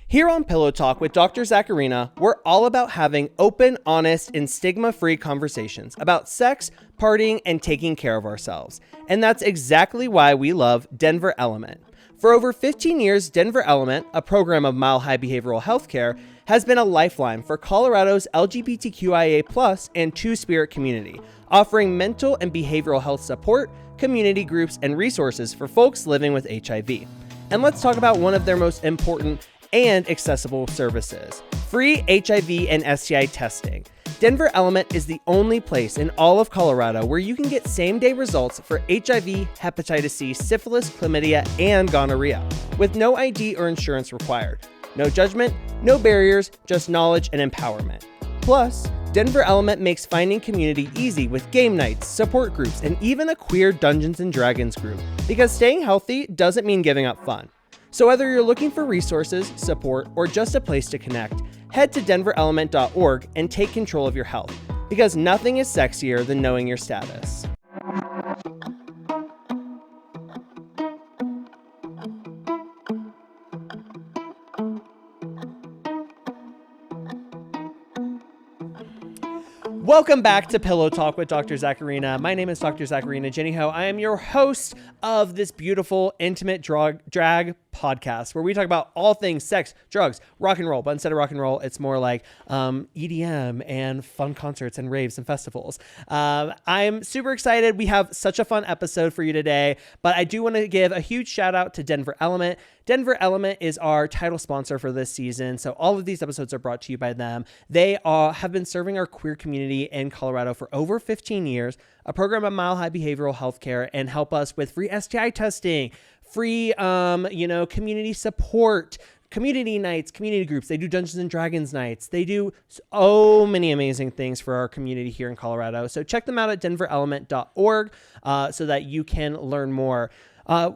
Here on Pillow Talk with Dr. Zackarina, we're all about having open, honest, and stigma-free conversations about sex, partying, and taking care of ourselves. And that's exactly why we love Denver Element. For over 15 years, Denver Element, a program of Mile High Behavioral Healthcare, has been a lifeline for Colorado's LGBTQIA+ and Two-Spirit community, offering mental and behavioral health support, community groups, and resources for folks living with HIV. And let's talk about one of their most important and accessible services, free HIV and STI testing. Denver Element is the only place in all of Colorado where you can get same-day results for HIV, hepatitis C, syphilis, chlamydia, and gonorrhea, with no ID or insurance required. No judgment, no barriers, just knowledge and empowerment. Plus, Denver Element makes finding community easy with game nights, support groups, and even a queer Dungeons & Dragons group, because staying healthy doesn't mean giving up fun. So whether you're looking for resources, support, or just a place to connect, head to denverelement.org and take control of your health, because nothing is sexier than knowing your status. Welcome back to Pillow Talk with Dr. Zackarina. My name is Dr. Zackarina Jenny Ho. I am your host of this beautiful, intimate drag podcast where we talk about all things sex, drugs, rock and roll. But instead of rock and roll, it's more like EDM and fun concerts and raves and festivals. I'm super excited. We have such a fun episode for you today, but I do want to give a huge shout out to Denver Element. Denver Element is our title sponsor for this season, so all of these episodes are brought to you by them. They have been serving our queer community in Colorado for over 15 years, a program of Mile High Behavioral Healthcare, and help us with free STI testing, free, community support, community nights, community groups. They do Dungeons and Dragons nights. They do so many amazing things for our community here in Colorado. So check them out at denverelement.org so that you can learn more.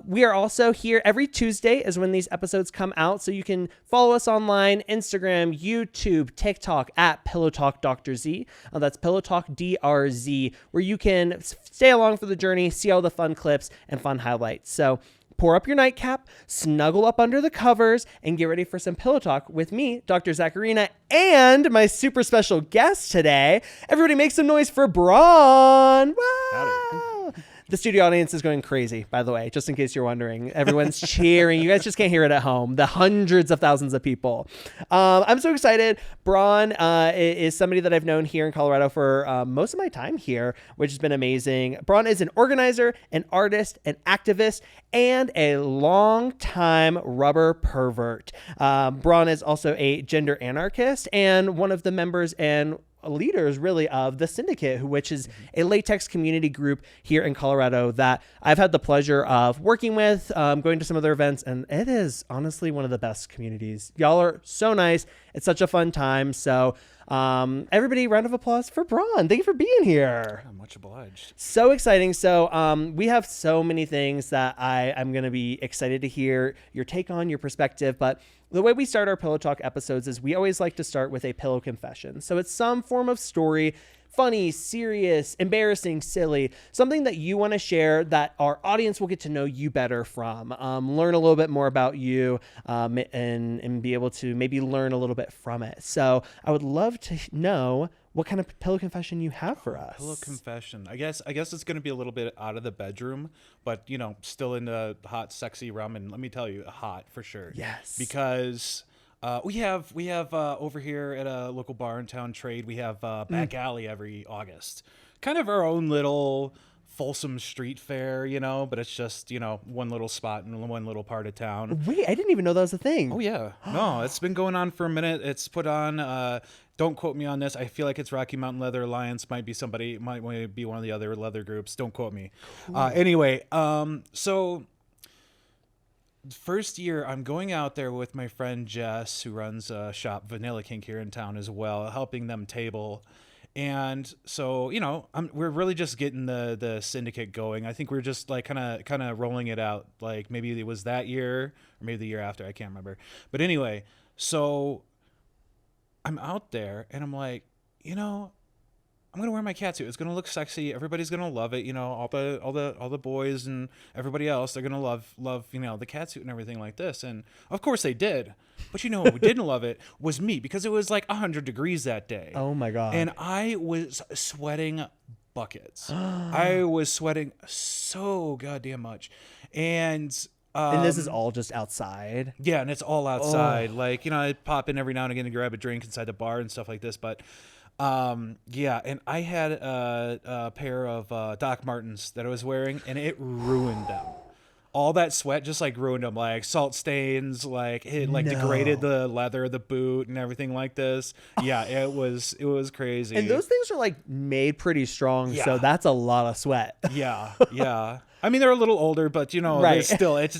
We are also here every Tuesday is when these episodes come out. So you can follow us online, Instagram, YouTube, TikTok at Pillow Talk Dr. Z. That's Pillow Talk DRZ, where you can stay along for the journey, see all the fun clips and fun highlights. So pour up your nightcap, snuggle up under the covers, and get ready for some Pillow Talk with me, Dr. Zackarina, and my super special guest today. Everybody make some noise for Bron. Wow. Howdy. The studio audience is going crazy, by the way, just in case you're wondering. Everyone's cheering. You guys just can't hear it at home. The hundreds of thousands of people. I'm so excited. Bron is somebody that I've known here in Colorado for most of my time here, which has been amazing. Bron is an organizer, an artist, an activist, and a long-time rubber pervert. Bron is also a gender anarchist and one of the members and leaders really of the Sindicate, which is a latex community group here in Colorado that I've had the pleasure of working with, going to some of their events, and it is honestly one of the best communities. Y'all are so nice. It's such a fun time. So everybody, round of applause for Bron. Thank you for being here. Much obliged. So exciting. So we have so many things that I'm going to be excited to hear your take on, your perspective. But the way we start our Pillow Talk episodes is we always like to start with a pillow confession. So it's some form of story, funny, serious, embarrassing, silly, something that you want to share that our audience will get to know you better from, learn a little bit more about you, and be able to maybe learn a little bit from it. So I would love to know what kind of pillow confession you have for us. Pillow confession. I guess it's going to be a little bit out of the bedroom, but still in the hot, sexy realm. And let me tell you, hot for sure. Yes. Because we have over here at a local bar in town, Trade, we have back alley every August. Kind of our own little Folsom street fair, but it's just, one little spot in one little part of town. Wait, I didn't even know that was a thing. Oh, yeah. No, it's been going on for a minute. It's put on, don't quote me on this. I feel like it's Rocky Mountain Leather Alliance. Might be one of the other leather groups. Don't quote me. Cool. Anyway, so first year I'm going out there with my friend Jess, who runs a shop, Vanilla Kink, here in town as well, helping them table. And so, we're really just getting the syndicate going. I think we're just like kind of rolling it out. Like maybe it was that year or maybe the year after. I can't remember. But anyway, so I'm out there and I'm like, I'm gonna wear my catsuit. It's gonna look sexy. Everybody's gonna love it. You know, all the boys and everybody else, they're gonna love you know, the catsuit and everything like this. And of course they did. But you know, who didn't love it was me, because it was like 100 degrees that day. Oh my God. And I was sweating buckets. I was sweating so goddamn much. And this is all just outside. yeah, and it's all outside. Like, you know, I'd pop in every now and again to grab a drink inside the bar and stuff like this. But yeah, and I had a pair of Doc Martens that I was wearing, and it ruined them. All that sweat just like ruined them, like salt stains, like it like degraded the leather of the boot and everything like this. Yeah, it was crazy. And those things are like made pretty strong, Yeah. so that's a lot of sweat. Yeah, yeah. I mean, they're a little older, but you know, Right.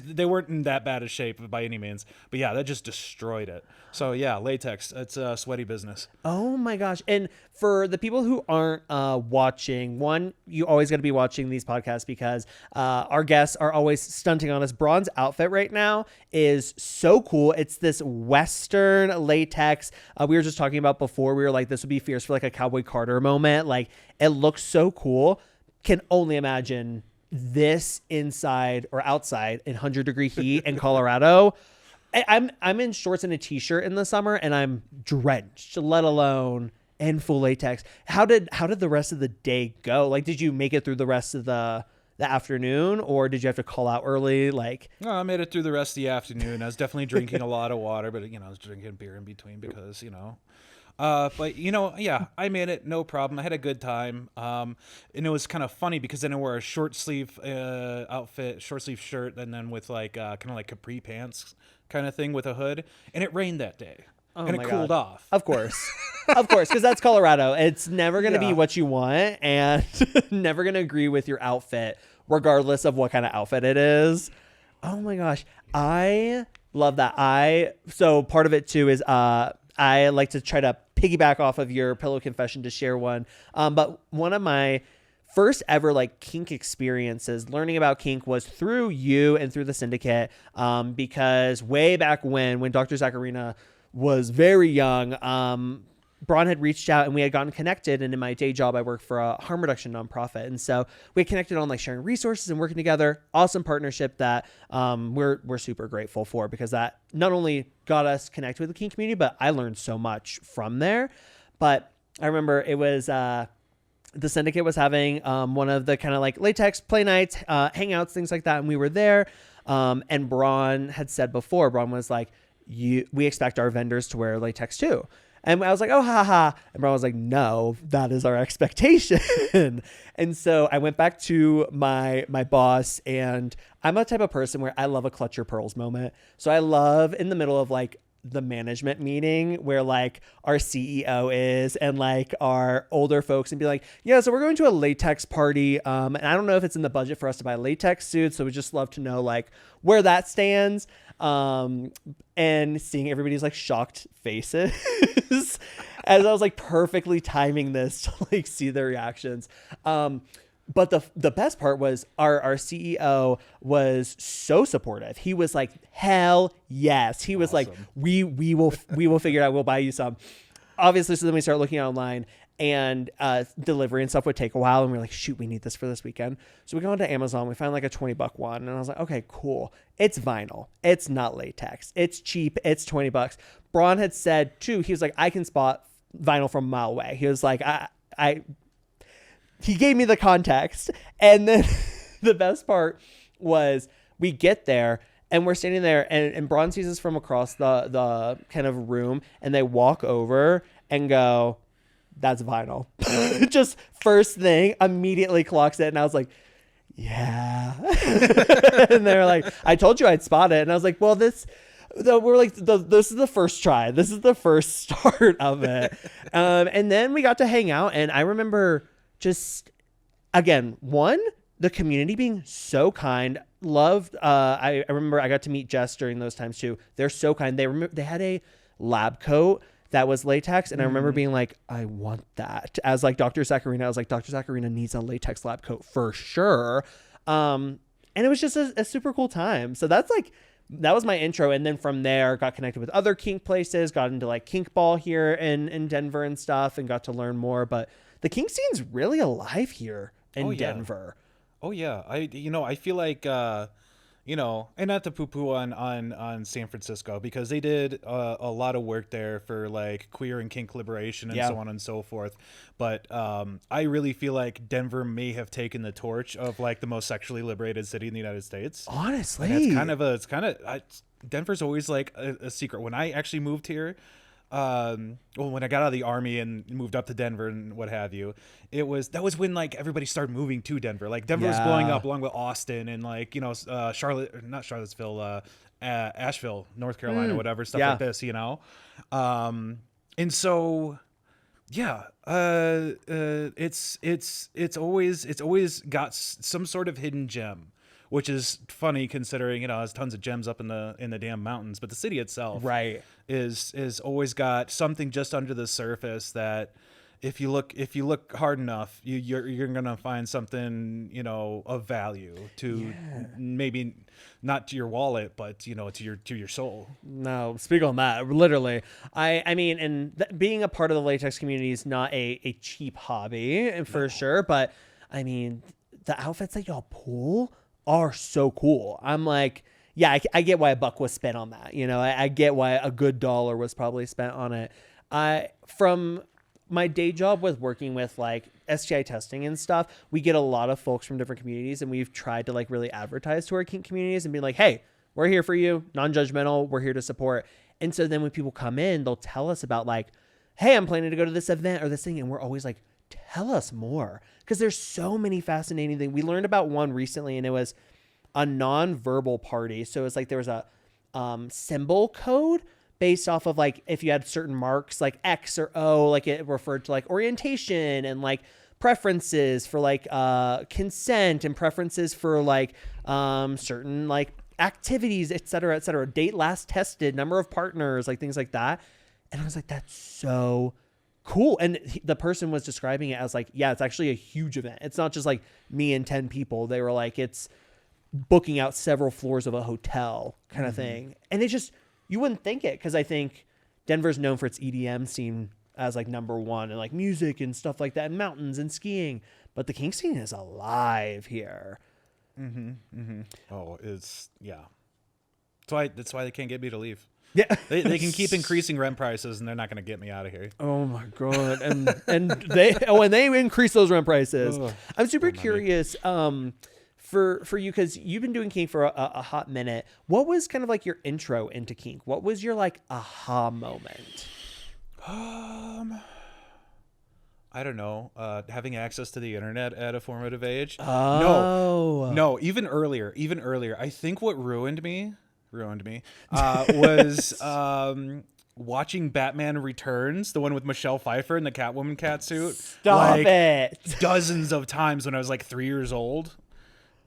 they weren't in that bad a shape by any means. But yeah, that just destroyed it. So yeah, latex, it's a sweaty business. Oh my gosh. And for the people who aren't watching, one, you always got to be watching these podcasts because our guests are always stunting on us. Bron's outfit right now is so cool. It's this Western latex. We were just talking about before. We were like, this would be fierce for like a Cowboy Carter moment. Like, it looks so cool. Can only imagine this inside or outside in 100-degree heat in Colorado. I'm in shorts and a t-shirt in the summer, and I'm drenched, let alone in full latex. How did the rest of the day go? Like, did you make it through the rest of the afternoon, or did you have to call out early? Like, No, I made it through the rest of the afternoon. I was definitely drinking a lot of water, but you know, I was drinking beer in between because, you know. But you know, yeah, I made it, no problem. I had a good time. And it was kind of funny because then I wore a short sleeve outfit, short sleeve shirt, and then with like kind of like capri pants kind of thing with a hood. And it rained that day, and it cooled off. Of course, because that's Colorado. It's never going to be Yeah. what you want, and never going to agree with your outfit, regardless of what kind of outfit it is. Oh my gosh, I love that. So part of it too is I like to try to piggyback off of your pillow confession to share one. But one of my first ever like kink experiences, learning about kink, was through you and through the Syndicate. Because way back when Dr. Zackarina was very young, Bron had reached out and we had gotten connected. And in my day job, I work for a harm reduction nonprofit. And so we had connected on like sharing resources and working together. Awesome partnership that we're super grateful for, because that not only got us connected with the kink community, but I learned so much from there. But I remember it was the Syndicate was having one of the kind of like latex play nights, hangouts, things like that. And we were there. And Bron had said before, Bron was like, we expect our vendors to wear latex too. And I was like, oh, haha. And Bron was like, no, that is our expectation. And so I went back to my boss, and I'm a type of person where I love a clutch your pearls moment. So I love in the middle of like the management meeting where like our CEO is and like our older folks, and be like, yeah, so we're going to a latex party. And I don't know if it's in the budget for us to buy latex suits. So we just love to know like where that stands. And seeing everybody's like shocked faces as I was like perfectly timing this to like see their reactions. But the best part was our CEO was so supportive. He was like, hell yes. He was Awesome. like, we will figure it out. We'll buy you some. Obviously. So then we start looking online, and delivery and stuff would take a while. And we were like, shoot, we need this for this weekend. So we go into Amazon, we find like a $20 one. And I was like, okay, cool. It's vinyl. It's not latex. It's cheap. It's $20. Bron had said too, he was like, I can spot vinyl from a mile away. He was like, he gave me the context. And then the best part was we get there and we're standing there, and Bron sees us from across the kind of room, and they walk over and go, that's vinyl. Just first thing, immediately clocks it. And I was like, yeah. And they're like, I told you I'd spot it. And I was like, well, this is the first try. This is the first start of it. And then we got to hang out. And I remember just, again, the community being so kind. Loved. I remember I got to meet Jess during those times too. They're so kind. They had a lab coat that was latex. And I remember being like, I want that. As like Dr. Zackarina, I was like, Dr. Zackarina needs a latex lab coat for sure. And it was just a super cool time. So that was my intro. And then from there, got connected with other kink places, got into like kink ball here in Denver and stuff, and got to learn more. But the kink scene's really alive here in Oh, yeah. Denver. Oh yeah, I feel like and not to poo-poo on San Francisco, because they did a lot of work there for like queer and kink liberation and Yeah. so on and so forth. But I really feel like Denver may have taken the torch of like the most sexually liberated city in the United States. Honestly. And Denver's always like a secret. When I actually moved here, when I got out of the army and moved up to Denver and what have you, that was when like everybody started moving to Denver. Like Denver was blowing up along with Austin and like, not Charlottesville, Asheville, North Carolina, whatever, stuff like this, and so yeah, it's always got some sort of hidden gem, which is funny considering there's tons of gems up in the damn mountains, but the city itself is always got something just under the surface that if you look hard enough, you're gonna find something of value to maybe not to your wallet, but to your soul. No, speak on that. Literally, I mean, and being a part of the latex community is not a cheap hobby, and for sure. But I mean, the outfits that y'all pull are so cool. I'm like, yeah, I get why $1 was spent on that. I get why a good $1 was probably spent on it. From my day job with working with like STI testing and stuff, we get a lot of folks from different communities, and we've tried to like really advertise to our kink communities and be like, hey, we're here for you, non-judgmental, we're here to support. And so then when people come in, they'll tell us about like, hey, I'm planning to go to this event or this thing. And we're always like, tell us more. Because there's so many fascinating things. We learned about one recently, and it was a non-verbal party. So it's like there was a symbol code based off of like if you had certain marks like X or O, like it referred to like orientation and like preferences for like consent and preferences for like certain like activities, et cetera, date last tested, number of partners, like things like that. And I was like, that's so cool. And the person was describing it as like, yeah, it's actually a huge event. It's not just like me and 10 people. They were like, it's booking out several floors of a hotel kind of thing. And it just, you wouldn't think it, because I think Denver's known for its EDM scene as like number one, and like music and stuff like that, and mountains and skiing. But the kink scene is alive here. Oh, it's That's why they can't get me to leave. Yeah, they can keep increasing rent prices, and they're not going to get me out of here. Oh my god! And when they increase those rent prices, I'm super curious. For you, because you've been doing kink for a hot minute. What was kind of like your intro into kink? What was your like aha moment? I don't know. Having access to the internet at a formative age. Oh no, even earlier. I think what ruined me was watching Batman Returns, the one with Michelle Pfeiffer in the Catwoman catsuit. Stop it! Dozens of times when I was like 3 years old.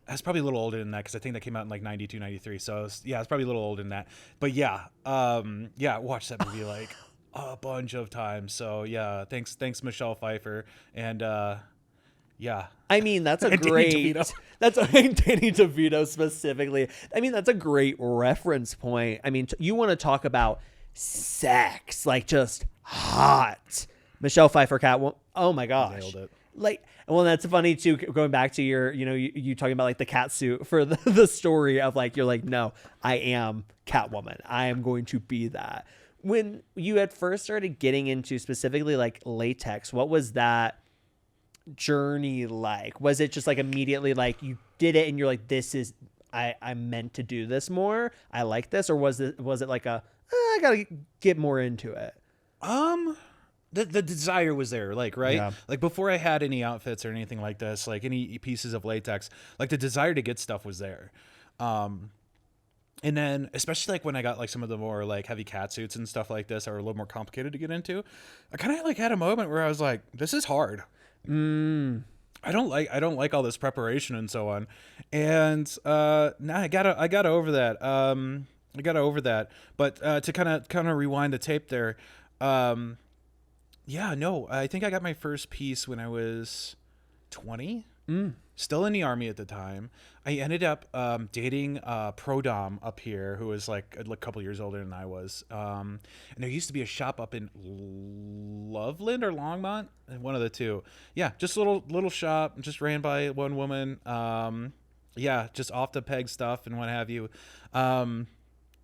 I was probably a little older than that, because I think that came out in like 92, 93. So it's probably a little older than that. But I watched that movie like a bunch of times. So yeah, thanks Michelle Pfeiffer, and yeah. I mean, that's a And great. That's Danny DeVito specifically. I mean, that's a great reference point. I mean, you want to talk about sex, like just hot. Michelle Pfeiffer, Catwoman. Oh my gosh, Nailed it. Like, well, that's funny too. Going back to your, you talking about like the catsuit for the story of like, you're like, no, I am Catwoman. I am going to be that. When you had first started getting into specifically like latex, what was that journey like? Was it just like immediately like you did it and you're like, this is, I'm meant to do this more, I like this? Or was it like I gotta get more into it? The desire was there, like, right? Yeah. Like before I had any outfits or anything like this, like any pieces of latex, like the desire to get stuff was there. And then especially like when I got like some of the more like heavy catsuits and stuff like this that were a little more complicated to get into, I kind of like had a moment where I was like, this is hard. I don't like all this preparation and so on. And I got over that. But to kind of rewind the tape there, I think I got my first piece when I was 20. Still in the army at the time. I ended up dating pro dom up here who was like a couple years older than I was. And there used to be a shop up in Loveland or Longmont, one of the two. Yeah, just a little shop, just ran by one woman. Yeah, just off the peg stuff and what have you.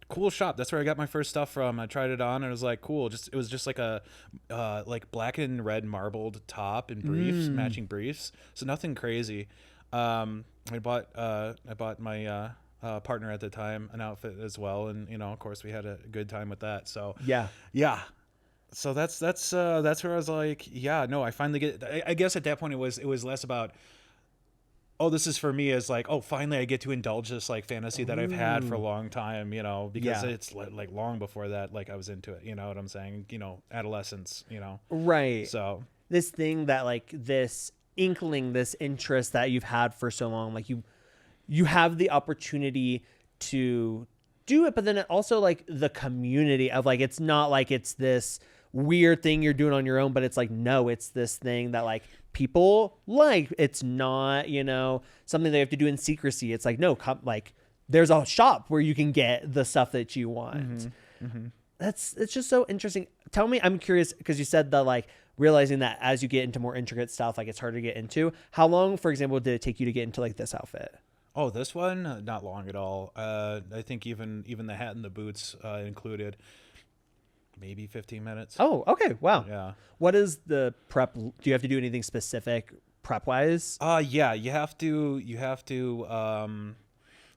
Cool shop. That's where I got my first stuff from. I tried it on and it was like cool. It was just like a like black and red marbled top and briefs, matching briefs. So nothing crazy. I bought my partner at the time an outfit as well, and of course we had a good time with that. So yeah. So that's where I was like, yeah, no, I finally get. I guess at that point it was less about, oh, this is for me, as like, oh, finally I get to indulge this like fantasy that I've had for a long time, because it's like long before that, like I was into it, you know what I'm saying? Adolescence, Right. So this thing that like this inkling, this interest that you've had for so long, like you have the opportunity to do it, but then it also like the community of like, it's not like it's this weird thing you're doing on your own, but it's like, no, it's this thing that like people like. It's not, something they have to do in secrecy. It's like, no, like there's a shop where you can get the stuff that you want. It's just so interesting. Tell me, I'm curious, because you said that like realizing that as you get into more intricate stuff, like it's harder to get into. How long, for example, did it take you to get into like this outfit? Oh, this one, not long at all. I think even the hat and the boots included, maybe 15 minutes. Oh, okay. Wow. Yeah. What is the prep? Do you have to do anything specific prep wise? Yeah, you have to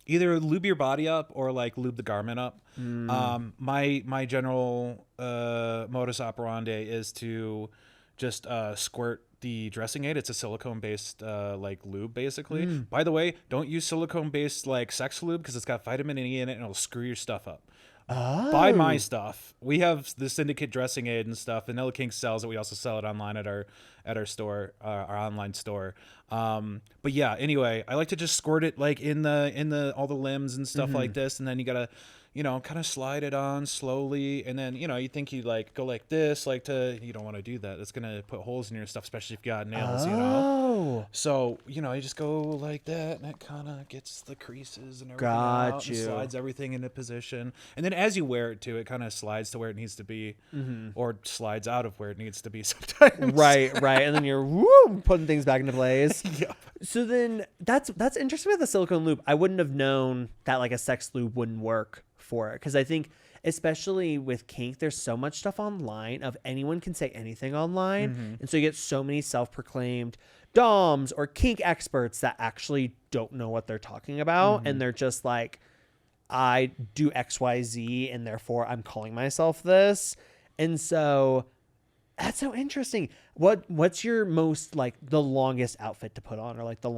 either lube your body up or like lube the garment up. My general modus operandi is to just squirt the dressing aid. It's a silicone based like lube basically. By the way, don't use silicone based like sex lube because it's got vitamin E in it and it'll screw your stuff up. Oh. Buy my stuff. We have the Syndicate dressing aid and stuff. Vanilla Kink sells it. We also sell it online at our store, our online store. But yeah, anyway, I like to just squirt it like in the all the limbs and stuff like this, and then you gotta kind of slide it on slowly, and then you think you like go like this, like you don't want to do that. It's gonna put holes in your stuff, especially if you got nails. So you just go like that, and it kind of gets the creases and everything out, and slides everything into position, and then as you wear it too, it kind of slides to where it needs to be, or slides out of where it needs to be sometimes. Right, and then you're putting things back into place. Yep. So then that's interesting with the silicone lube. I wouldn't have known that like a sex lube wouldn't work for it, because I think especially with kink, there's so much stuff online of anyone can say anything online, and so you get so many self-proclaimed doms or kink experts that actually don't know what they're talking about, and they're just like, I do XYZ and therefore I'm calling myself this. And so that's so interesting. What's your most like the longest outfit to put on, or like the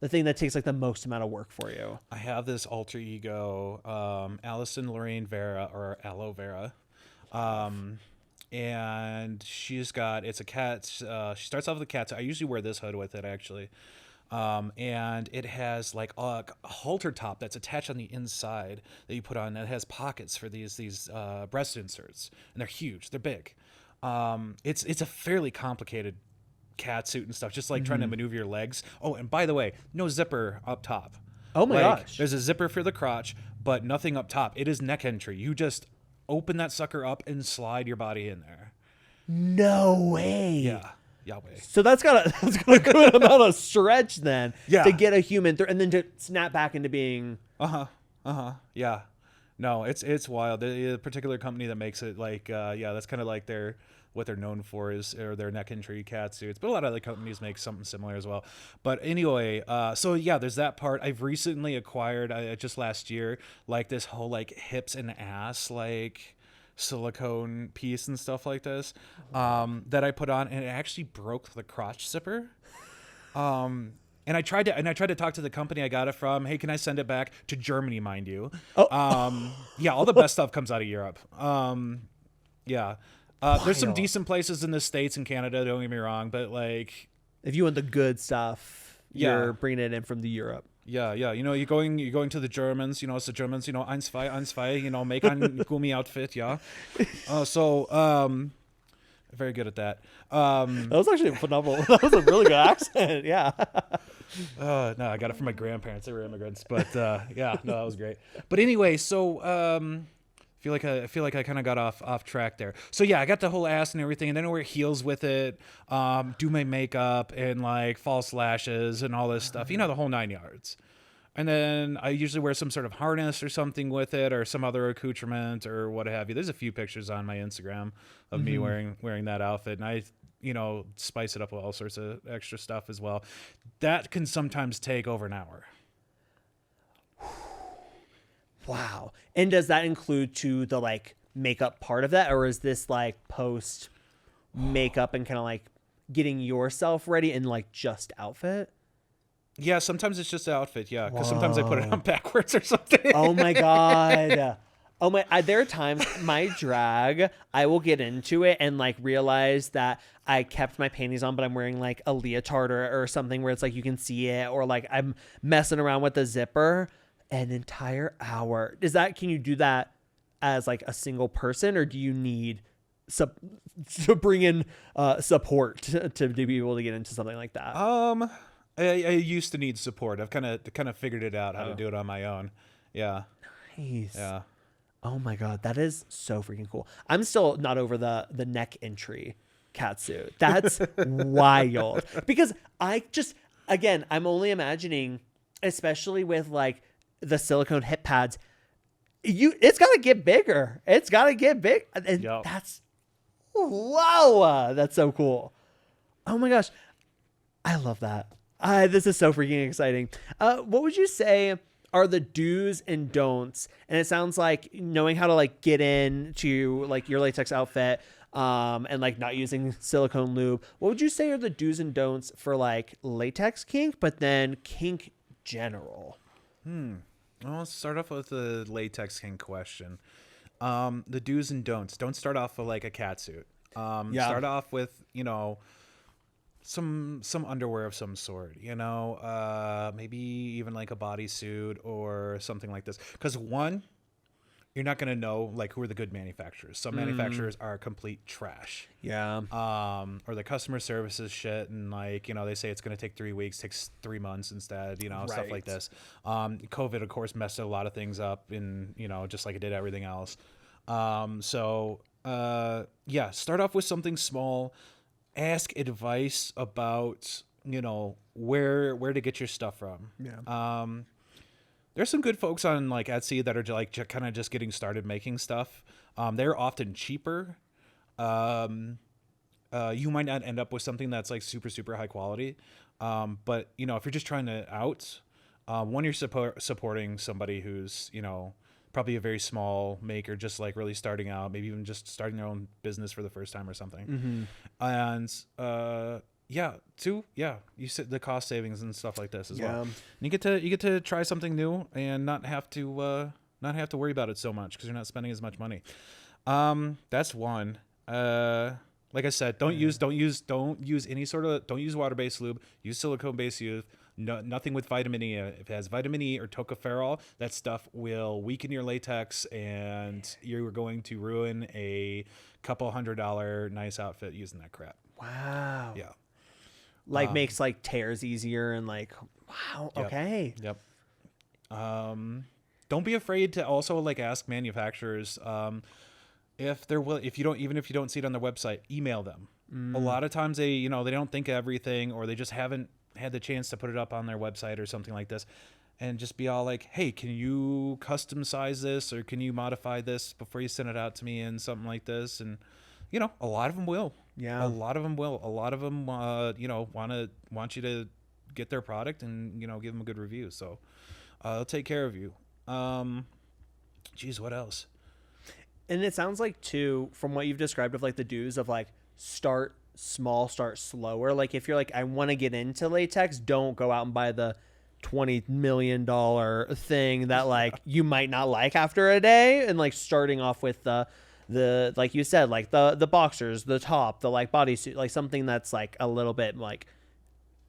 thing that takes like the most amount of work for you? I have this alter ego, Allison Lorraine Vera, or Aloe Vera. And it's a cat. She starts off with a cat. I usually wear this hood with it actually. And it has like a halter top that's attached on the inside that you put on, that has pockets for these breast inserts, and they're huge. They're big. It's a fairly complicated catsuit and stuff, just like trying to maneuver your legs. Oh, and by the way, no zipper up top. Oh my gosh. There's a zipper for the crotch, but nothing up top. It is neck entry. You just open that sucker up and slide your body in there. No way. Yeah. Yahweh. So that's got a good amount of stretch then to get a human through, and then to snap back into being. Yeah. No, it's wild. The particular company that makes it, like, that's kind of like what they're known for is their neck entry catsuits, but a lot of other companies make something similar as well. But anyway, so yeah, there's that part. I've recently acquired just last year, like this whole like hips and ass like silicone piece and stuff like this, that I put on, and it actually broke the crotch zipper. And I tried to talk to the company I got it from. Hey, can I send it back to Germany, mind you? Yeah, all the best stuff comes out of Europe. There's some decent places in the States and Canada, don't get me wrong, but like, if you want the good stuff, you're bringing it in from the Europe. Yeah. You're going to the Germans. It's the Germans. 1, 2, 1, 2. Make ein Gummi outfit. Yeah. Very good at that. That was actually phenomenal. That was a really good accent. Yeah. No, I got it from my grandparents. They were immigrants, but that was great. But anyway, so I feel like I kind of got off track there. So yeah, I got the whole ass and everything, and then I wear heels with it, do my makeup and like false lashes and all this stuff. The whole 9 yards. And then I usually wear some sort of harness or something with it, or some other accoutrement or what have you. There's a few pictures on my Instagram of me wearing that outfit, and I spice it up with all sorts of extra stuff as well. That can sometimes take over an hour. Wow. And does that include to the like makeup part of that, or is this like post makeup and kind of like getting yourself ready in like just outfit? Yeah, sometimes it's just the outfit. Yeah, because sometimes I put it on backwards or something. Oh my God. There are times my drag, I will get into it and like realize that I kept my panties on, but I'm wearing like a leotard or something where it's like you can see it, or like I'm messing around with the zipper. An entire hour. Can you do that as like a single person, or do you need to bring in support to be able to get into something like that? I used to need support. I've kind of figured it out how to do it on my own. Yeah. Nice. Yeah. Oh my God, that is so freaking cool. I'm still not over the neck entry catsuit. That's wild. Because I'm only imagining, especially with like the silicone hip pads, it's got to get bigger. It's got to get big. And that's, wow, that's so cool. Oh my gosh. I love that. This is so freaking exciting. What would you say are the do's and don'ts? And it sounds like knowing how to like get into like your latex outfit, and like not using silicone lube. What would you say are the do's and don'ts for like latex kink, but then kink general? Well, let's start off with the latex kink question. The do's and don'ts. Don't start off with like a catsuit. Start off with, some underwear of some sort, maybe even like a bodysuit or something like this. Because one, you're not going to know like who are the good manufacturers. Some manufacturers are complete trash. Yeah. Or the customer service is shit, and like, they say it's going to take 3 weeks, takes 3 months instead, stuff like this. COVID, of course, messed a lot of things up in, just like it did everything else. Start off with something small. Ask advice about, where to get your stuff from. Yeah. There's some good folks on like Etsy that are like kind of just getting started making stuff. They're often cheaper. You might not end up with something that's like super, super high quality. But if you're just trying to you're supporting somebody who's, probably a very small maker, just like really starting out, maybe even just starting their own business for the first time or something. And, you said the cost savings and stuff like this as well. And you get to try something new and not have to worry about it so much because you're not spending as much money. That's one. Like I said, don't use water-based lube. Use silicone-based lube. No, nothing with vitamin E. If it has vitamin E or tocopherol, that stuff will weaken your latex, and you're going to ruin a couple $100 nice outfit using that crap. Wow. Yeah. Like makes like tears easier and like, wow. Yep. Okay. Yep. Don't be afraid to also like ask manufacturers, if you don't see it on their website, email them. A lot of times they don't think of everything, or they just haven't had the chance to put it up on their website or something like this, and just be all like, hey, can you custom size this, or can you modify this before you send it out to me and something like this? And a lot of them will. Yeah. A lot of them will. A lot of them want you to get their product and give them a good review, so they'll take care of you. What else? And it sounds like too, from what you've described of like the do's of like start small, start slower. Like if you're like, I want to get into latex, don't go out and buy the $20 million thing that like you might not like after a day. And like starting off with the like you said, like the boxers, the top, the like bodysuit, like something that's like a little bit like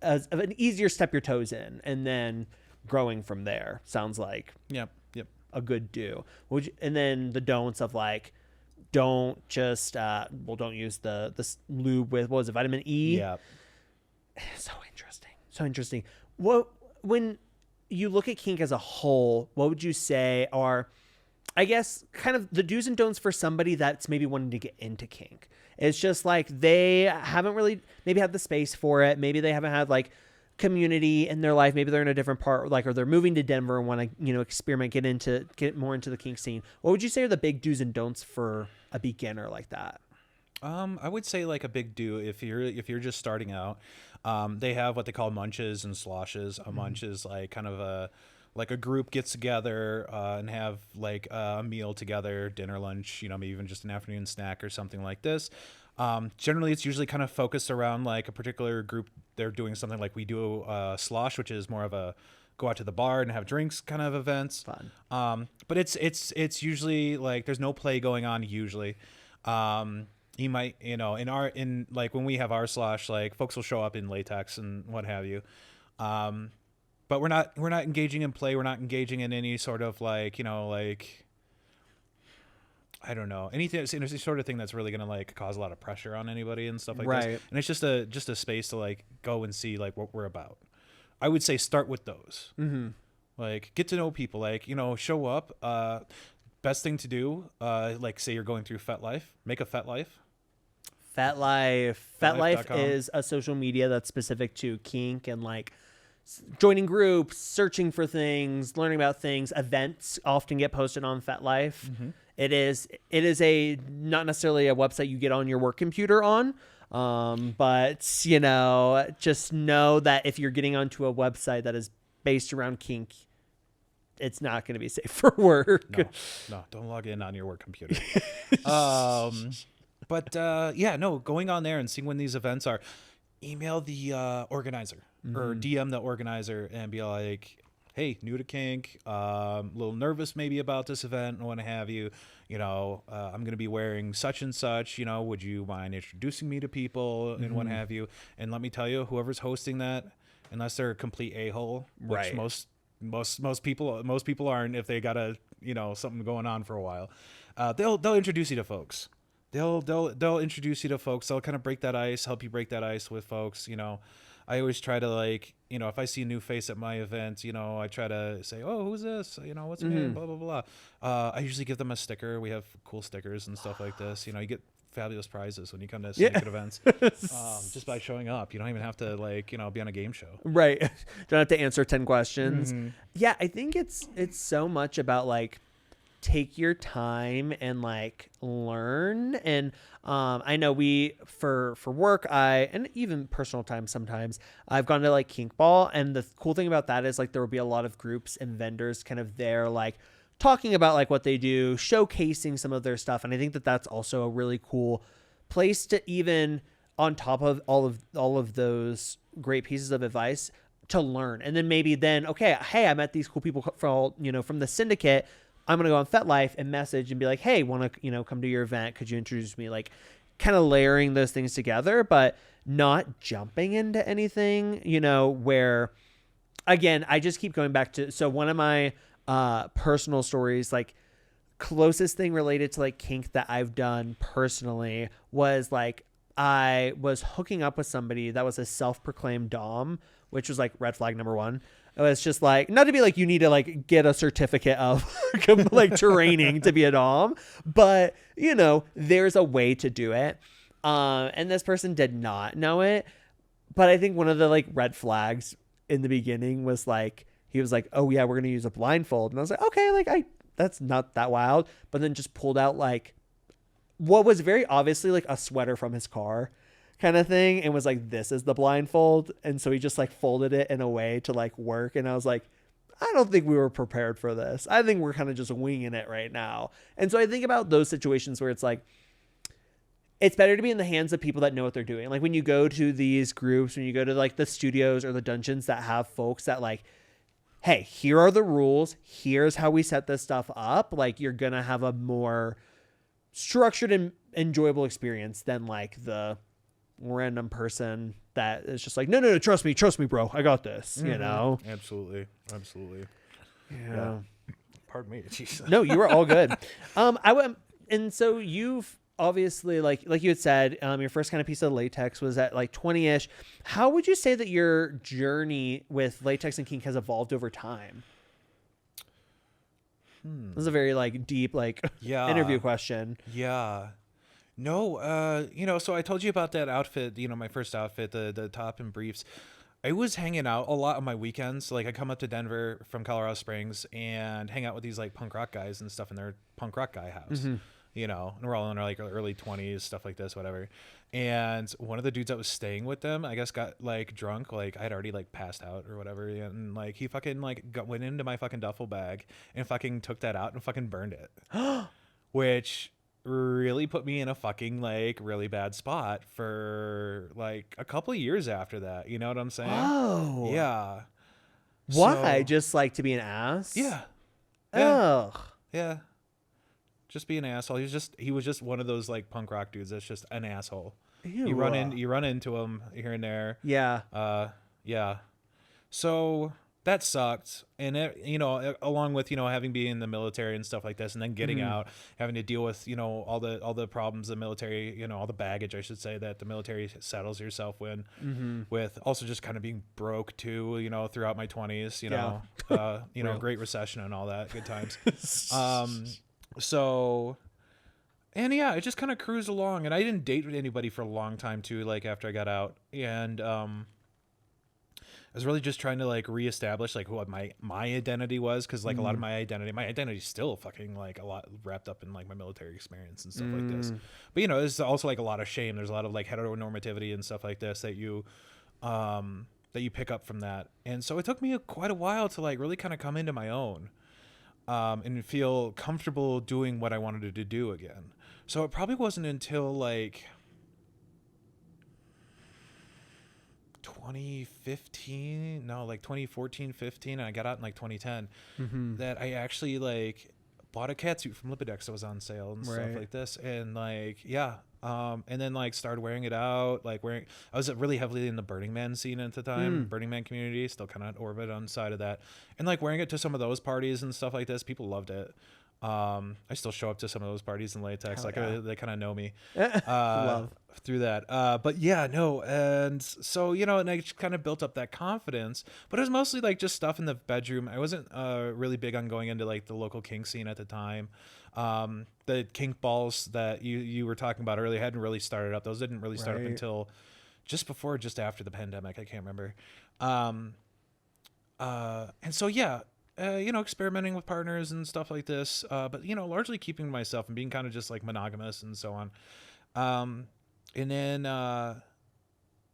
as an easier step your toes in, and then growing from there. Sounds like Yep. a good do. And then the don'ts of like, don't just don't use the lube with, what was it, vitamin E? Yeah. So interesting. When you look at kink as a whole, what would you say are I guess kind of the do's and don'ts for somebody that's maybe wanting to get into kink. It's just like they haven't really maybe had the space for it. Maybe they haven't had like community in their life. Maybe they're in a different part, like, or they're moving to Denver and want to, you know, experiment, get more into the kink scene. What would you say are the big do's and don'ts for a beginner like that? I would say like a big do if you're just starting out. They have what they call munches and sloshes. A munch is like kind of a group gets together and have like a meal together, dinner, lunch, you know, maybe even just an afternoon snack or something like this. Generally, it's usually kind of focused around like a particular group. They're doing something like we do a slosh, which is more of a go out to the bar and have drinks kind of events. Fun. But it's usually like there's no play going on usually. You might, you know, in like when we have our slosh, like folks will show up in latex and what have you. But we're not engaging in play. We're not engaging in any sort of like, you know, like, I don't know, anything, any sort of thing that's really going to like cause a lot of pressure on anybody and stuff like this. And it's just a space to like go and see like what we're about. I would say start with those. Like get to know people, like, you know, show up. Best thing to do, like say you're going through FetLife, make a FetLife. FetLife is a social media that's specific to kink and like joining groups, searching for things, learning about things. Events often get posted on FetLife. It is a not necessarily a website you get on your work computer on, but you know, just know that if you're getting onto a website that is based around kink, it's not going to be safe for work. No, don't log in on your work computer. But going on there and seeing when these events are, email the organizer or DM the organizer and be like, hey, new to kink, a little nervous maybe about this event and what have you. You know, I'm going to be wearing such and such, you know, would you mind introducing me to people and what have you? And let me tell you, whoever's hosting that, unless they're a complete a-hole, which most people aren't, if they got something going on for a while, they'll introduce you to folks. They'll introduce you to folks. They'll kind of break that ice, help you break that ice with folks. You know, I always try to like, you know, if I see a new face at my event, you know, I try to say, oh, who's this? You know, what's her name? Blah, blah, blah. I usually give them a sticker. We have cool stickers and stuff like this. You know, you get fabulous prizes when you come to Syndicate events just by showing up. You don't even have to like, you know, be on a game show. Right. Don't have to answer 10 questions. Yeah, I think it's so much about like take your time and like learn. And I know for work, and even personal time sometimes, I've gone to like kink ball, and the cool thing about that is like there will be a lot of groups and vendors kind of there like talking about like what they do, showcasing some of their stuff. And I think that that's also a really cool place to, even on top of all of those great pieces of advice, to learn. And then maybe okay, hey, I met these cool people from the Syndicate. I'm going to go on FetLife and message and be like, hey, want to, you know, come to your event? Could you introduce me? Like kind of layering those things together, but not jumping into anything, you know, where again, I just keep going back to, so one of my personal stories, like closest thing related to like kink that I've done personally was like, I was hooking up with somebody that was a self-proclaimed dom, which was like red flag number one. It was just like, not to be like, you need to like get a certificate of like training to be a dom, but you know, there's a way to do it. And this person did not know it. But I think one of the like red flags in the beginning was like, he was like, oh yeah, we're going to use a blindfold. And I was like, okay, like that's not that wild. But then just pulled out like what was very obviously like a sweater from his car kind of thing, and was like, this is the blindfold. And so he just like folded it in a way to like work. And I was like, I don't think we were prepared for this. I think we're kind of just winging it right now. And so I think about those situations where it's like, it's better to be in the hands of people that know what they're doing. Like when you go to these groups, when you go to like the studios or the dungeons that have folks that like, hey, here are the rules. Here's how we set this stuff up. Like you're going to have a more structured and enjoyable experience than like the random person that is just like, no, trust me, bro. I got this, you know? Absolutely. Yeah. Pardon me. Jeez. No, you were all good. And so you've obviously like you had said, your first kind of piece of latex was at like 20-ish. How would you say that your journey with latex and kink has evolved over time? This is a very like deep like interview question. Yeah. No, so I told you about that outfit, my first outfit, the top and briefs. I was hanging out a lot on my weekends. Like I come up to Denver from Colorado Springs and hang out with these like punk rock guys and stuff in their punk rock guy house. And we're all in our like early 20s, stuff like this, whatever. And one of the dudes that was staying with them, I guess, got like drunk. Like I'd already like passed out or whatever. And like he fucking like went into my fucking duffel bag and fucking took that out and fucking burned it. Which really put me in a fucking like really bad spot for like a couple of years after that. You know what I'm saying? Oh. Yeah. Why? Just like to be an ass? Yeah. Ugh. Yeah. Just be an asshole. He was just one of those like punk rock dudes that's just an asshole. Ew. You run into him here and there. Yeah. Yeah. So that sucked. And along with, having been in the military and stuff like this, and then getting out, having to deal with, all the problems the military, all the baggage, I should say, that the military saddles yourself with, also just kind of being broke too, throughout my 20s, Great Recession and all that, good times. So, and yeah, it just kind of cruised along, and I didn't date anybody for a long time too, like after I got out. And, I was really just trying to like reestablish like what my identity was, because like a lot of my identity is still fucking like a lot wrapped up in like my military experience and stuff like this. But there's also like a lot of shame. There's a lot of like heteronormativity and stuff like this that you pick up from that. And so it took me quite a while to like really kind of come into my own and feel comfortable doing what I wanted to do again. So it probably wasn't until like 2014, 15, and I got out in like 2010 that I actually like bought a catsuit from Latex that was on sale and stuff like this, and like and then like started wearing it out, I was really heavily in the Burning Man scene at the time, Burning Man community, still kind of orbit on the side of that, and like wearing it to some of those parties and stuff like this, people loved it. I still show up to some of those parties in latex. They kind of know me through that. But yeah, no. And so, and I just kind of built up that confidence, but it was mostly like just stuff in the bedroom. I wasn't really big on going into like the local kink scene at the time. The kink balls that you were talking about earlier hadn't really started up. Those didn't really start up until just before or just after the pandemic. I can't remember. And so, yeah. Experimenting with partners and stuff like this, but largely keeping to myself and being kind of just like monogamous and so on. And then,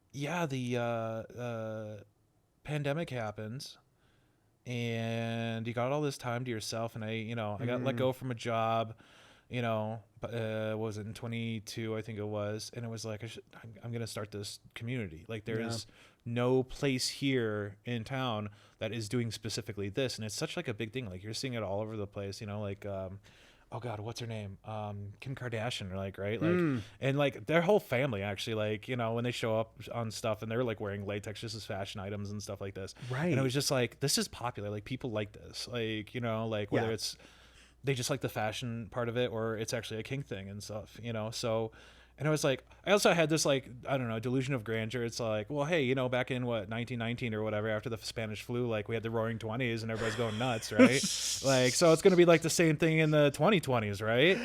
the pandemic happens, and you got all this time to yourself. And I got let go from a job, but was it in 22? I think it was, and it was like I'm gonna start this community. Like there's no place here in town that is doing specifically this, and it's such like a big thing. Like you're seeing it all over the place, like oh god, what's her name, Kim Kardashian, like and like their whole family actually, like when they show up on stuff and they're like wearing latex just as fashion items and stuff like this, and it was just like, this is popular, like people like this, like like whether it's they just like the fashion part of it or it's actually a kink thing and stuff, so. And I was like, I also had this like, I don't know, delusion of grandeur. It's like, well, hey, back in 1919 or whatever, after the Spanish flu, like we had the Roaring 20s and everybody's going nuts, right? Like, so it's going to be like the same thing in the 2020s, right?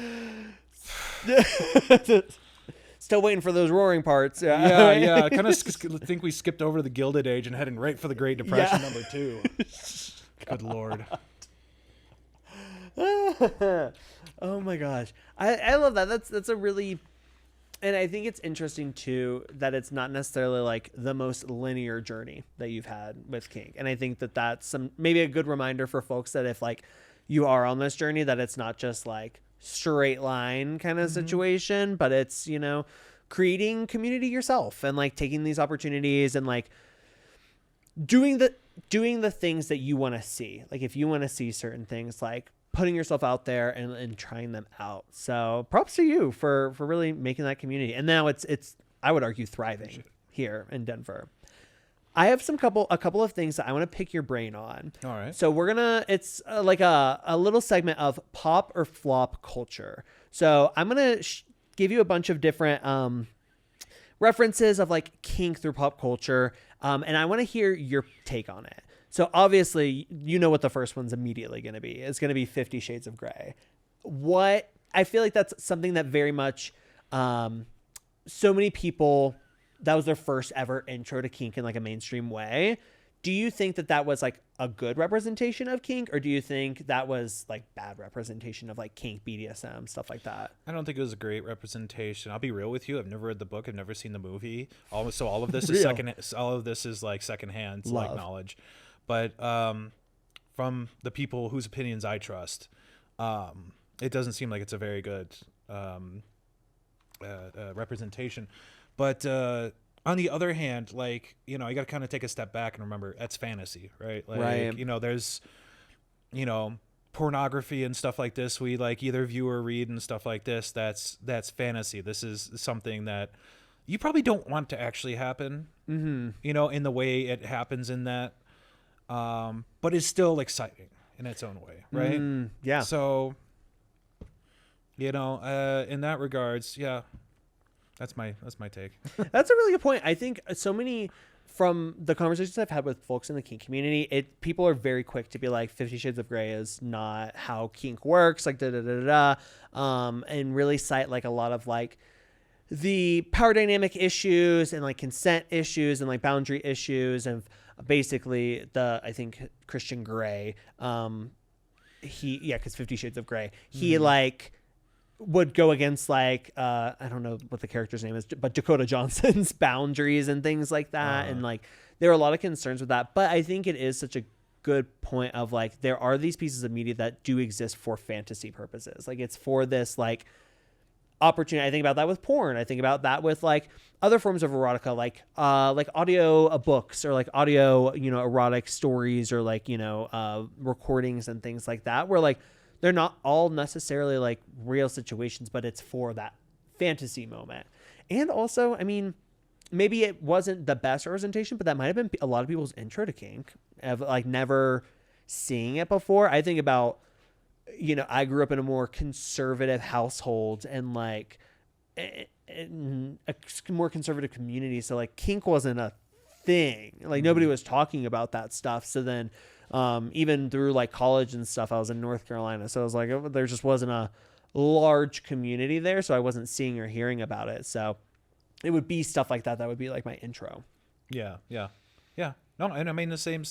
Still waiting for those roaring parts. Yeah. I kind of think we skipped over the Gilded Age and heading right for the Great Depression number 2. Good Lord. Oh my gosh. I love that. That's a really... And I think it's interesting too that it's not necessarily like the most linear journey that you've had with kink. And I think that that's maybe a good reminder for folks that if like you are on this journey, that it's not just like straight line kind of situation, but it's, creating community yourself and like taking these opportunities and like doing the things that you want to see. Like if you want to see certain things, like putting yourself out there and trying them out. So props to you for really making that community. And now it's I would argue thriving here in Denver. I have a couple of things that I want to pick your brain on. All right. So it's like a little segment of pop or flop culture. So I'm going to give you a bunch of different references of like kink through pop culture. And I want to hear your take on it. So obviously, you know what the first one's immediately going to be. It's going to be 50 Shades of Grey. What I feel like that's something that very much, so many people, that was their first ever intro to kink in like a mainstream way. Do you think that that was like a good representation of kink, or do you think that was like bad representation of like kink, BDSM, stuff like that? I don't think it was a great representation. I'll be real with you. I've never read the book. I've never seen the movie. So all of this is all of this is like secondhand like knowledge. But from the people whose opinions I trust, it doesn't seem like it's a very good representation. But on the other hand, like, you know, you got to kind of take a step back and remember that's fantasy, right? Like, you know, there's, you know, pornography and stuff like this. We like either view or read and stuff like this. That's fantasy. This is something that you probably don't want to actually happen, you know, in the way it happens in that. But it's still exciting in its own way, right? Yeah. So, you know, in that regards, yeah. That's my take. That's a really good point. I think so many from the conversations I've had with folks in the kink community, people are very quick to be like 50 Shades of Grey is not how kink works, like and really cite like a lot of like the power dynamic issues and like consent issues and like boundary issues. And basically I think Christian Grey, because 50 Shades of Grey, he like would go against like I don't know what the character's name is, but Dakota Johnson's boundaries and things like that. And like there are a lot of concerns with that, but I think it is such a good point of like there are these pieces of media that do exist for fantasy purposes. Like it's for this like opportunity. I think about that with porn. I think about that with like other forms of erotica, like audio books or like audio, you know, erotic stories or like, you know, recordings and things like that, where like they're not all necessarily like real situations, but it's for that fantasy moment. And also, I mean, maybe it wasn't the best representation, but that might have been a lot of people's intro to kink of like never seeing it before. I think about, you know, I grew up in a more conservative household and like in a more conservative community. So like kink wasn't a thing. Like nobody was talking about that stuff. So then, even through like college and stuff, I was in North Carolina. So I was like, there just wasn't a large community there. So I wasn't seeing or hearing about it. So it would be stuff like that. That would be like my intro. Yeah. No, and I mean the same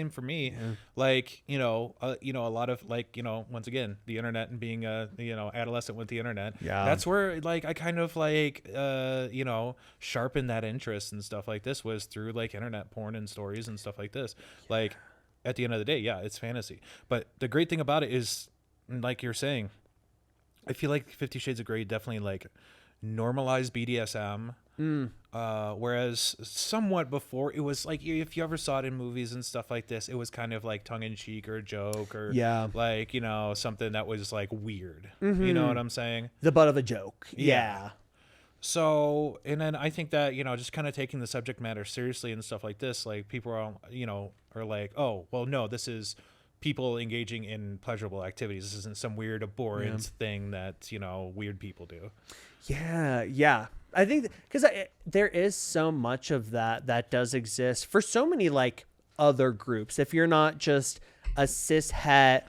for me. Yeah. Like, you know, a lot of like, you know, once again, the internet and being a, you know, adolescent with the internet. Yeah. That's where like I kind of like, you know, sharpened that interest and stuff like this was through like internet porn and stories and stuff like this. Like, at the end of the day, yeah, it's fantasy. But the great thing about it is, like you're saying, I feel like 50 Shades of Grey definitely like normalized BDSM. Whereas somewhat before it was like, if you ever saw it in movies and stuff like this, it was kind of like tongue in cheek or a joke or like, you know, something that was like weird. You know what I'm saying? The butt of a joke. Yeah. So, and then I think that, you know, just kind of taking the subject matter seriously and stuff like this, like people are, you know, are like, oh, well, no, this is people engaging in pleasurable activities. This isn't some weird abhorrent thing that, you know, weird people do. Yeah. I think because there is so much of that does exist for so many like other groups. If you're not just a cis het,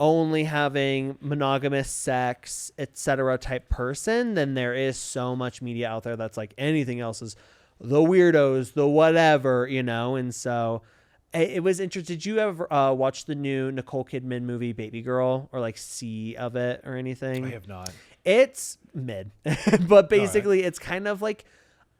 only having monogamous sex, etc. type person, then there is so much media out there that's like anything else is the weirdos, the whatever, you know. And so it was interesting. Did you ever watch the new Nicole Kidman movie Baby Girl or like see of it or anything? I have not. It's mid, but basically it's kind of like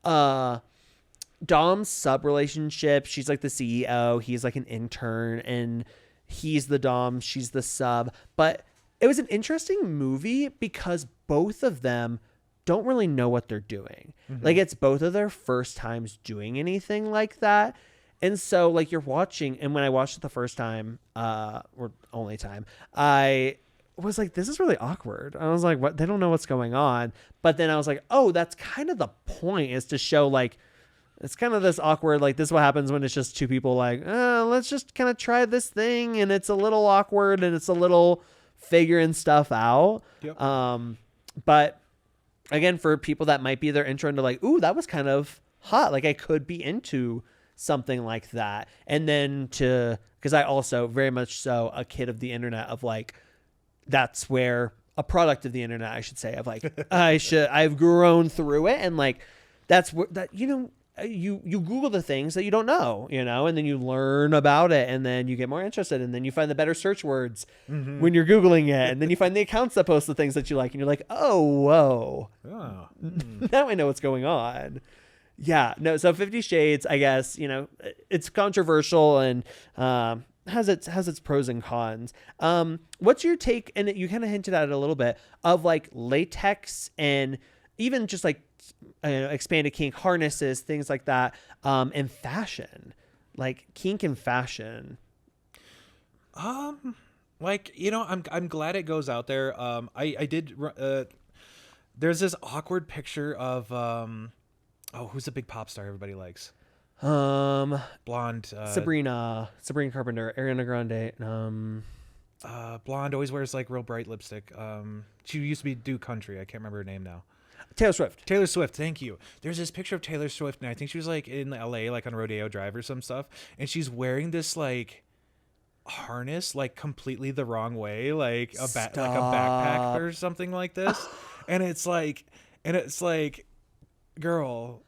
Dom's sub relationship. She's like the CEO. He's like an intern and he's the Dom, she's the sub. But it was an interesting movie because both of them don't really know what they're doing. Like it's both of their first times doing anything like that. And so like you're watching, and when I watched it the first time, or only time, I was like, this is really awkward. I was like, what? They don't know what's going on. But then I was like, oh, that's kind of the point, is to show like, it's kind of this awkward, like this is what happens when it's just two people like, let's just kind of try this thing. And it's a little awkward and it's a little figuring stuff out. Yep. But again, for people that might be their intro into like, ooh, that was kind of hot. Like I could be into something like that. And then because I also very much so a kid of the internet of like, that's where a product of the internet, I should say, of like, I've grown through it. And like, that's where that, you Google the things that you don't know, and then you learn about it, and then you get more interested, and then you find the better search words when you're Googling it, and then you find the accounts that post the things that you like, and you're like, oh, whoa, now I know what's going on. Yeah, no, so 50 Shades, I guess, it's controversial and has its pros and cons. What's your take, and you kind of hinted at it a little bit, of like latex and even just like expanded kink harnesses, things like that, and fashion, like kink and fashion. Like, I'm glad it goes out there. I did there's this awkward picture of who's the big pop star everybody likes? Blonde, Sabrina Carpenter, Ariana Grande, blonde, always wears like real bright lipstick. She used to do country. I can't remember her name now. Taylor Swift. Thank you. There's this picture of Taylor Swift, and I think she was like in LA, like on Rodeo Drive or some stuff. And she's wearing this like harness, like completely the wrong way, like a backpack or something like this. and it's like, girl,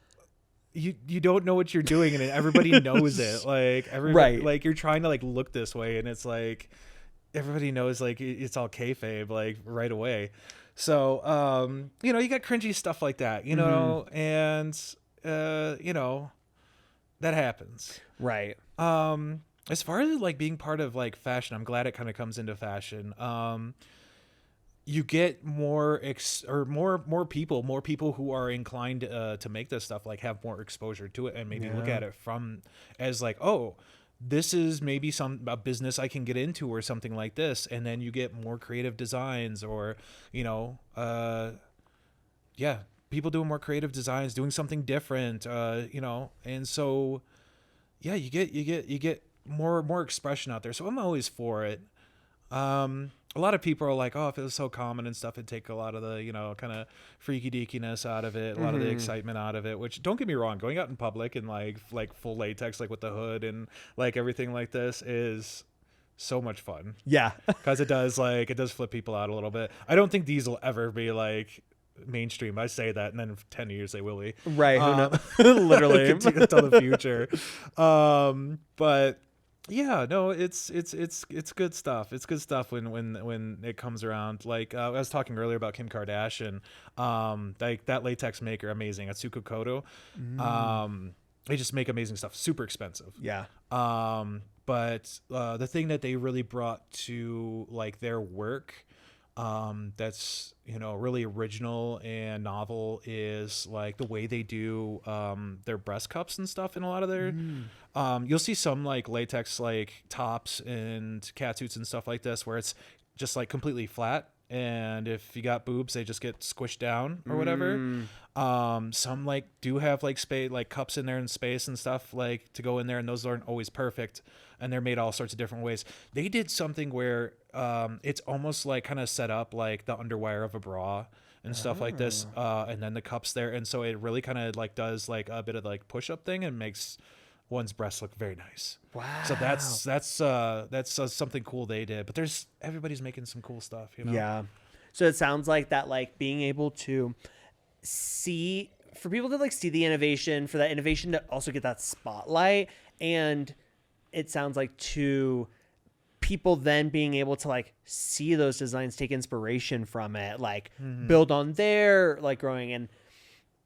you don't know what you're doing, and everybody knows it. Like everybody, right. Like you're trying to like look this way, and it's like everybody knows like it's all kayfabe like right away. So, you got cringy stuff like that, and, that happens. Right. As far as like being part of like fashion, I'm glad it kind of comes into fashion. You get more people who are inclined to make this stuff, like have more exposure to it and maybe look at it as like, oh, this is maybe a business I can get into or something like this. And then you get more creative designs or, people doing more creative designs, doing something different, and so, yeah, you get more expression out there. So I'm always for it. A lot of people are like, oh, if it was so common and stuff, it'd take a lot of the, kind of freaky deakiness out of it, a lot of the excitement out of it, which, don't get me wrong, going out in public and like full latex, like with the hood and like everything like this is so much fun. Yeah. Because it does flip people out a little bit. I don't think these will ever be like mainstream. I say that, and then in 10 years they will be. Right. Literally. Until the future. But yeah, no, it's good stuff. It's good stuff when it comes around. Like I was talking earlier about Kim Kardashian, like that latex maker, amazing. Atsuko Kodo. They just make amazing stuff. Super expensive. Yeah. But the thing that they really brought to like their work, that's really original and novel is like the way they do their breast cups and stuff in a lot of their you'll see some like latex like tops and catsuits and stuff like this where it's just like completely flat, and if you got boobs they just get squished down or whatever. Some like do have like space, like cups in there and space and stuff like to go in there, and those aren't always perfect, and they're made all sorts of different ways. They did something where it's almost like kind of set up like the underwire of a bra and stuff like this, and then the cups there, and so it really kind of like does like a bit of like push-up thing and makes one's breasts look very nice. Wow. So that's something cool they did. But everybody's making some cool stuff, Yeah. So it sounds like that, like being able to see, for people to like see the innovation, for that innovation to also get that spotlight, and it sounds like to people then being able to like see those designs, take inspiration from it, like build on their like growing. And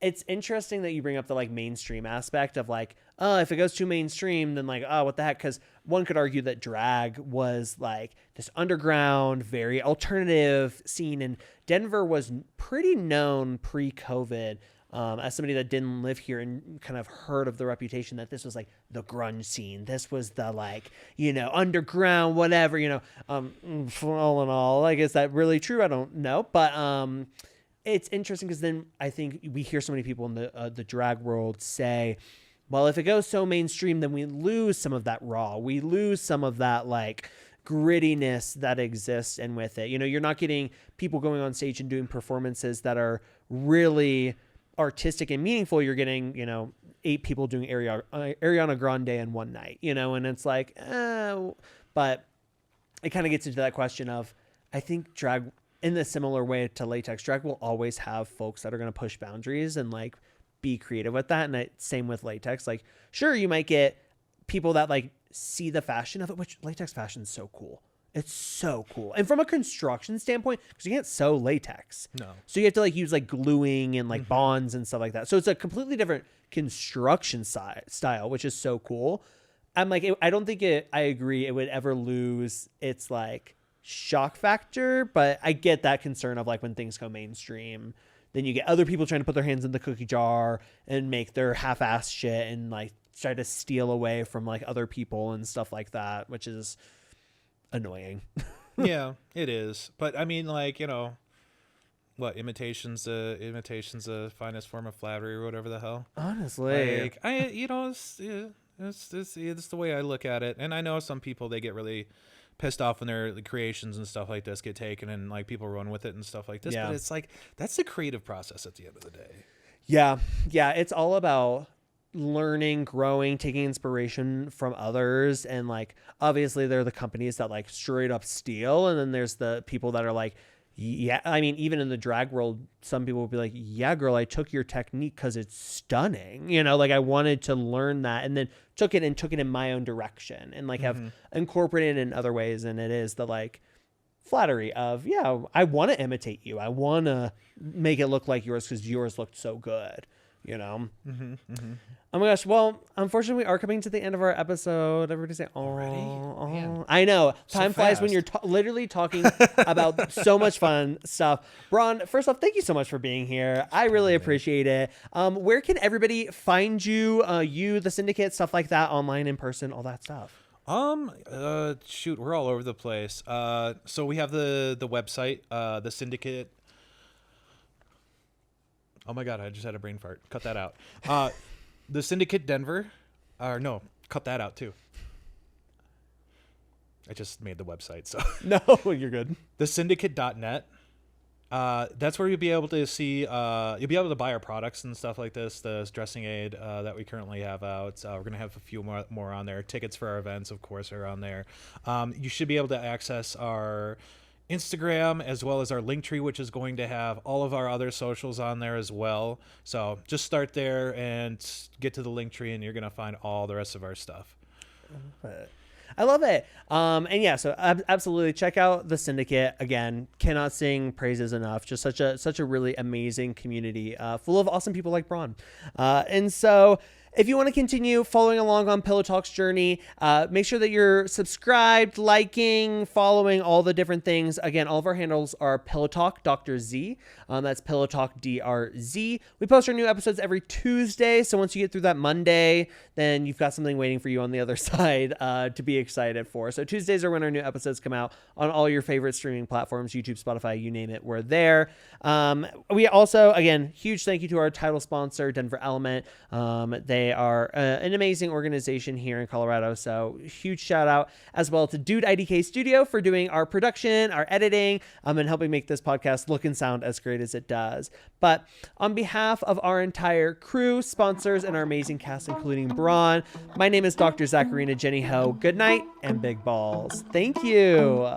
it's interesting that you bring up the like mainstream aspect of like, if it goes too mainstream, then like, what the heck? Because one could argue that drag was like this underground, very alternative scene, and Denver was pretty known pre-COVID. As somebody that didn't live here and kind of heard of the reputation that this was like the grunge scene. This was the like, underground, whatever, all in all, like, is that really true? I don't know. But it's interesting because then I think we hear so many people in the drag world say, well, if it goes so mainstream, then we lose some of that raw. We lose some of that like grittiness that exists in with it. You're not getting people going on stage and doing performances that are really artistic and meaningful. You're getting, 8 people doing Ariana Grande in one night, you know, and it's like, but it kind of gets into that question of, I think drag, in the similar way to latex, drag will always have folks that are going to push boundaries and like be creative with that. And same with latex. Like, sure, you might get people that like see the fashion of it, which latex fashion is so cool. It's so cool. And from a construction standpoint, because you can't sew latex. No. So you have to like use like gluing and like bonds and stuff like that. So it's a completely different construction style, which is so cool. I'm like, I don't think I agree it would ever lose its like shock factor, but I get that concern of like when things go mainstream, then you get other people trying to put their hands in the cookie jar and make their half-ass shit and like try to steal away from like other people and stuff like that, which is annoying. Yeah, it is. But I mean, like, you know, what, imitation's the finest form of flattery or whatever the hell. Honestly, like it's the way I look at it. And I know some people, they get really pissed off when their creations and stuff like this get taken and like people run with it and stuff like this. Yeah. But it's like, that's the creative process at the end of the day. Yeah, it's all about learning, growing, taking inspiration from others. And like, obviously there are the companies that like straight up steal. And then there's the people that are like, yeah, I mean, even in the drag world, some people will be like, yeah, girl, I took your technique because it's stunning. You know, like I wanted to learn that and then took it in my own direction and like have incorporated it in other ways. And it is the like flattery of, yeah, I want to imitate you. I want to make it look like yours because yours looked so good. You know? Oh my gosh. Well, unfortunately, we are coming to the end of our episode. Everybody say, oh. I know. Time flies when you're literally talking about so much fun stuff. Bron, first off, thank you so much for being here. I really appreciate it. Where can everybody find you, you, the Syndicate, stuff like that, online, in person, all that stuff? Shoot, we're all over the place. So we have the website, the Syndicate. Oh my God, I just had a brain fart. Cut that out. The Syndicate Denver. No, cut that out too. I just made the website, so. No, you're good. TheSyndicate.net. That's where you'll be able to see, you'll be able to buy our products and stuff like this, the dressing aid that we currently have out. We're going to have a few more on there. Tickets for our events, of course, are on there. You should be able to access our Instagram as well as our Linktree, which is going to have all of our other socials on there as well. So just start there and get to the Linktree and you're going to find all the rest of our stuff. I love it. And yeah, so absolutely check out the Syndicate. Again, cannot sing praises enough. Just such a really amazing community, full of awesome people like Bron. And so if you want to continue following along on Pillow Talk's journey, make sure that you're subscribed, liking, following all the different things. Again, all of our handles are Pillow Talk Dr. Z. That's Pillow Talk DRZ. We post our new episodes every Tuesday. So once you get through that Monday, then you've got something waiting for you on the other side to be excited for. So Tuesdays are when our new episodes come out on all your favorite streaming platforms, YouTube, Spotify, you name it, we're there. We also, again, huge thank you to our title sponsor, Denver Element. They are an amazing organization here in Colorado. So huge shout out as well to Dude IDK Studio for doing our production, our editing, and helping make this podcast look and sound as great as it does. But on behalf of our entire crew, sponsors, and our amazing cast, including Bron, my name is Dr. Zackarina Jenny Ho. Good night and big balls. Thank you.